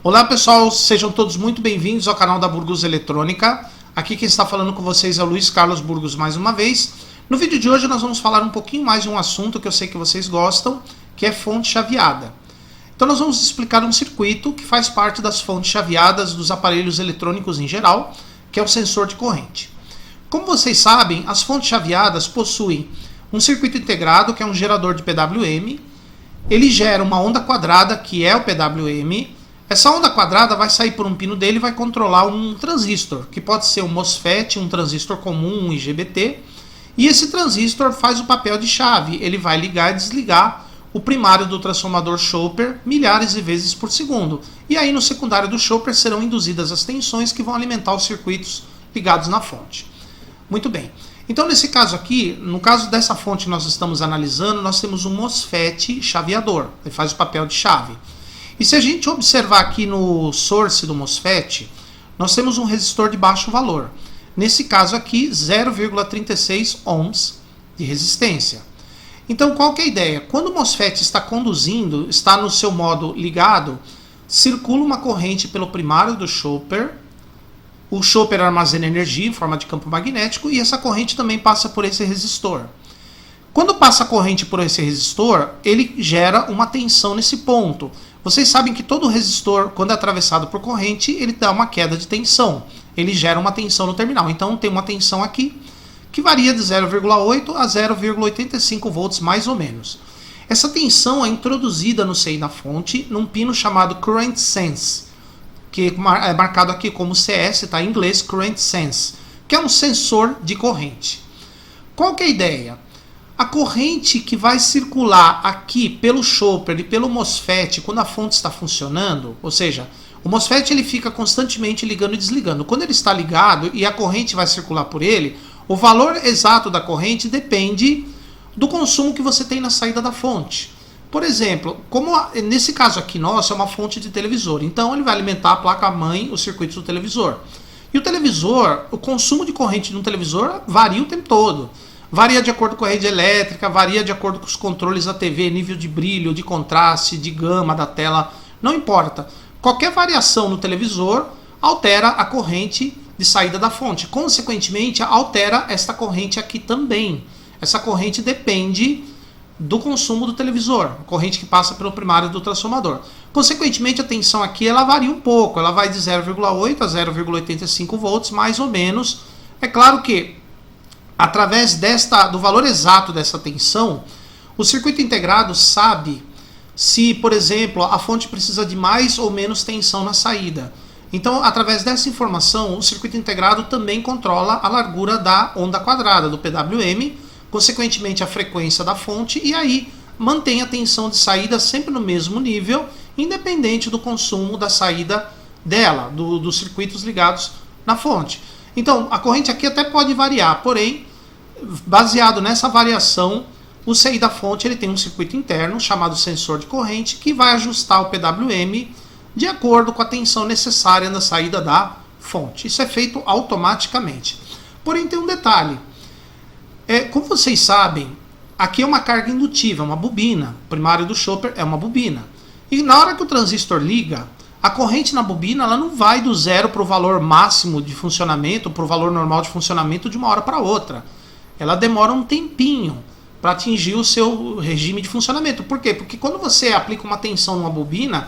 Olá pessoal, sejam todos muito bem-vindos ao canal da Burgos Eletrônica. Aqui quem está falando com vocês é o Luiz Carlos Burgos mais uma vez. No vídeo de hoje nós vamos falar um pouquinho mais de um assunto que eu sei que vocês gostam, que é fonte chaveada. Então nós vamos explicar um circuito que faz parte das fontes chaveadas dos aparelhos eletrônicos em geral, que é o sensor de corrente. Como vocês sabem, as fontes chaveadas possuem um circuito integrado, que é um gerador de PWM. Ele gera uma onda quadrada, que é o PWM. Essa onda quadrada vai sair por um pino dele e vai controlar um transistor, que pode ser um MOSFET, um transistor comum, um IGBT. E esse transistor faz o papel de chave, ele vai ligar e desligar o primário do transformador Chopper milhares de vezes por segundo. E aí no secundário do Chopper serão induzidas as tensões que vão alimentar os circuitos ligados na fonte. Muito bem. Então nesse caso aqui, no caso dessa fonte que nós estamos analisando, nós temos um MOSFET chaveador, ele faz o papel de chave. E se a gente observar aqui no source do MOSFET, nós temos um resistor de baixo valor. Nesse caso aqui, 0,36 ohms de resistência. Então qual que é a ideia? Quando o MOSFET está conduzindo, está no seu modo ligado, circula uma corrente pelo primário do Chopper. O Chopper armazena energia em forma de campo magnético e essa corrente também passa por esse resistor. Quando passa a corrente por esse resistor, ele gera uma tensão nesse ponto. Vocês sabem que todo resistor, quando é atravessado por corrente, ele dá uma queda de tensão. Ele gera uma tensão no terminal. Então tem uma tensão aqui que varia de 0,8 a 0,85 volts mais ou menos. Essa tensão é introduzida no seio da fonte num pino chamado Current Sense, que é marcado aqui como CS, está em inglês, Current Sense, que é um sensor de corrente. Qual que é a ideia? A corrente que vai circular aqui pelo Chopper e pelo MOSFET quando a fonte está funcionando, ou seja, o MOSFET ele fica constantemente ligando e desligando. Quando ele está ligado e a corrente vai circular por ele, o valor exato da corrente depende do consumo que você tem na saída da fonte. Por exemplo, nesse caso aqui nosso é uma fonte de televisor, então ele vai alimentar a placa-mãe, os circuitos do televisor. E o televisor, o consumo de corrente de um televisor varia o tempo todo. Varia de acordo com a rede elétrica, varia de acordo com os controles da TV, nível de brilho, de contraste, de gama da tela, não importa. Qualquer variação no televisor altera a corrente de saída da fonte. Consequentemente, altera esta corrente aqui também. Essa corrente depende do consumo do televisor, a corrente que passa pelo primário do transformador. Consequentemente, a tensão aqui ela varia um pouco, ela vai de 0,8 a 0,85 volts, mais ou menos. É claro que através do valor exato dessa tensão, o circuito integrado sabe se, por exemplo, a fonte precisa de mais ou menos tensão na saída. Então, através dessa informação, o circuito integrado também controla a largura da onda quadrada, do PWM, consequentemente a frequência da fonte, e aí mantém a tensão de saída sempre no mesmo nível, independente do consumo da saída dela, dos circuitos ligados na fonte. Então, a corrente aqui até pode variar, porém, baseado nessa variação, o CI da fonte ele tem um circuito interno chamado sensor de corrente que vai ajustar o PWM de acordo com a tensão necessária na saída da fonte. Isso é feito automaticamente. Porém, tem um detalhe. Como vocês sabem, aqui é uma carga indutiva, uma bobina. O primário do Chopper é uma bobina. E na hora que o transistor liga, a corrente na bobina ela não vai do zero para o valor máximo de funcionamento, para o valor normal de funcionamento de uma hora para outra. Ela demora um tempinho para atingir o seu regime de funcionamento. Por quê? Porque quando você aplica uma tensão numa bobina,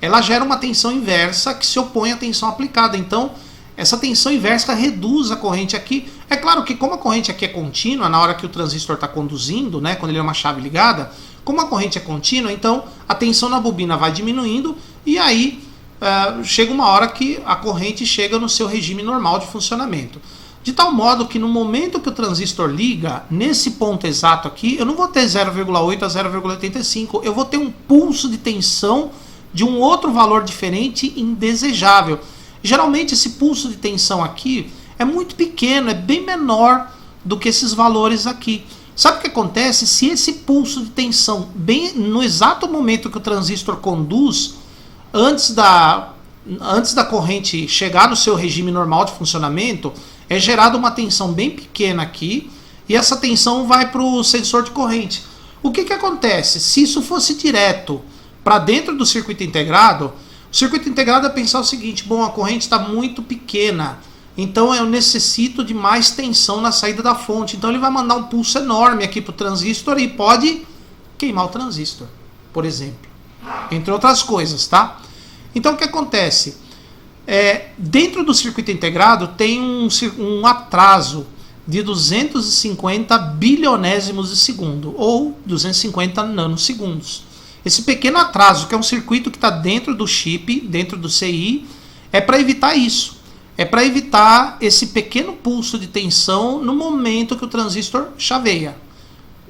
ela gera uma tensão inversa que se opõe à tensão aplicada. Então, essa tensão inversa reduz a corrente aqui. É claro que como a corrente aqui é contínua, na hora que o transistor está conduzindo, né, quando ele é uma chave ligada, como a corrente é contínua, então a tensão na bobina vai diminuindo e aí chega uma hora que a corrente chega no seu regime normal de funcionamento. De tal modo que no momento que o transistor liga, nesse ponto exato aqui, eu não vou ter 0,8 a 0,85, eu vou ter um pulso de tensão de um outro valor diferente indesejável. Geralmente esse pulso de tensão aqui é muito pequeno, é bem menor do que esses valores aqui. Sabe o que acontece? Se esse pulso de tensão, bem no exato momento que o transistor conduz, antes da corrente chegar no seu regime normal de funcionamento, é gerada uma tensão bem pequena aqui, e essa tensão vai para o sensor de corrente. O que acontece? Se isso fosse direto para dentro do circuito integrado, o circuito integrado é pensar o seguinte: bom, a corrente está muito pequena, então eu necessito de mais tensão na saída da fonte. Então ele vai mandar um pulso enorme aqui para o transistor e pode queimar o transistor, por exemplo. Entre outras coisas, tá? Então o que acontece? Dentro do circuito integrado tem um atraso de 250 bilionésimos de segundo, ou 250 nanosegundos. Esse pequeno atraso, que é um circuito que está dentro do chip, dentro do CI, é para evitar isso. É para evitar esse pequeno pulso de tensão no momento que o transistor chaveia.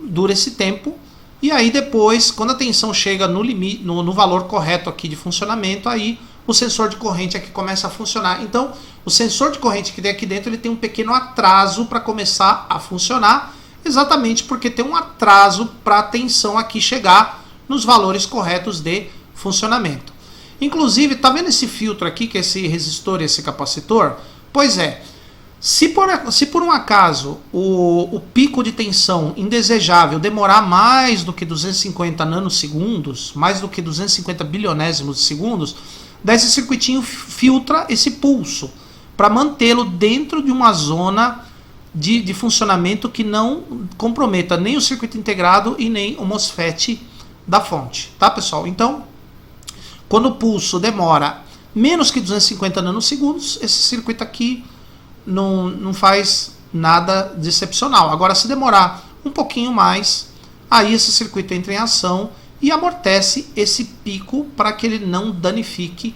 Dura esse tempo, e aí depois, quando a tensão chega no limite, no valor correto aqui de funcionamento, aí o sensor de corrente aqui começa a funcionar. Então, o sensor de corrente que tem aqui dentro, ele tem um pequeno atraso para começar a funcionar, exatamente porque tem um atraso para a tensão aqui chegar nos valores corretos de funcionamento. Inclusive, tá vendo esse filtro aqui, que é esse resistor e esse capacitor? Pois é, se por um acaso o pico de tensão indesejável demorar mais do que 250 nanosegundos, mais do que 250 bilionésimos de segundos, daí esse circuitinho filtra esse pulso para mantê-lo dentro de uma zona de funcionamento que não comprometa nem o circuito integrado e nem o MOSFET da fonte, tá, pessoal? Então, quando o pulso demora menos que 250 nanosegundos, esse circuito aqui não faz nada de excepcional. Agora, se demorar um pouquinho mais, aí esse circuito entra em ação e amortece esse pico para que ele não danifique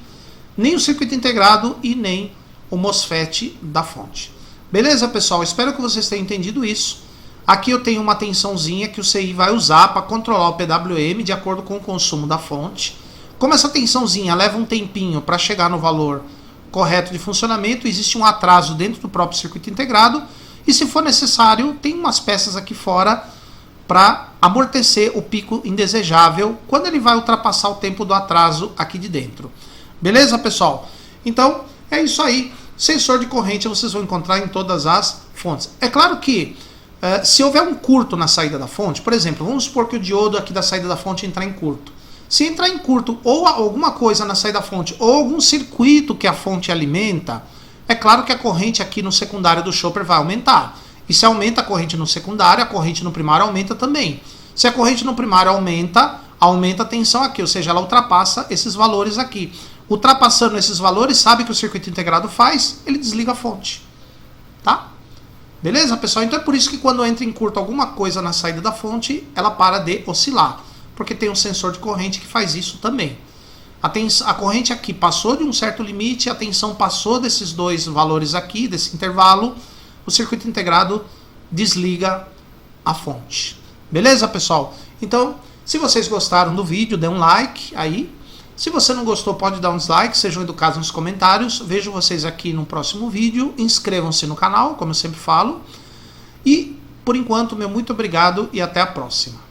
nem o circuito integrado e nem o MOSFET da fonte. Beleza, pessoal? Espero que vocês tenham entendido isso. Aqui eu tenho uma tensãozinha que o CI vai usar para controlar o PWM de acordo com o consumo da fonte. Como essa tensãozinha leva um tempinho para chegar no valor correto de funcionamento, existe um atraso dentro do próprio circuito integrado e, se for necessário, tem umas peças aqui fora para amortecer o pico indesejável quando ele vai ultrapassar o tempo do atraso aqui de dentro. Beleza, pessoal? Então, é isso aí. Sensor de corrente vocês vão encontrar em todas as fontes. É claro que se houver um curto na saída da fonte, por exemplo, vamos supor que o diodo aqui da saída da fonte entrar em curto. Se entrar em curto ou alguma coisa na saída da fonte ou algum circuito que a fonte alimenta, é claro que a corrente aqui no secundário do chopper vai aumentar. E se aumenta a corrente no secundário, a corrente no primário aumenta também. Se a corrente no primário aumenta a tensão aqui, ou seja, ela ultrapassa esses valores aqui. Ultrapassando esses valores, sabe o que o circuito integrado faz? Ele desliga a fonte. Tá? Beleza, pessoal? Então é por isso que quando entra em curto alguma coisa na saída da fonte, ela para de oscilar. Porque tem um sensor de corrente que faz isso também. A corrente aqui passou de um certo limite, a tensão passou desses dois valores aqui, desse intervalo, o circuito integrado desliga a fonte. Beleza, pessoal? Então, se vocês gostaram do vídeo, dê um like aí. Se você não gostou, pode dar um dislike, sejam educados nos comentários. Vejo vocês aqui no próximo vídeo. Inscrevam-se no canal, como eu sempre falo. E, por enquanto, meu muito obrigado e até a próxima.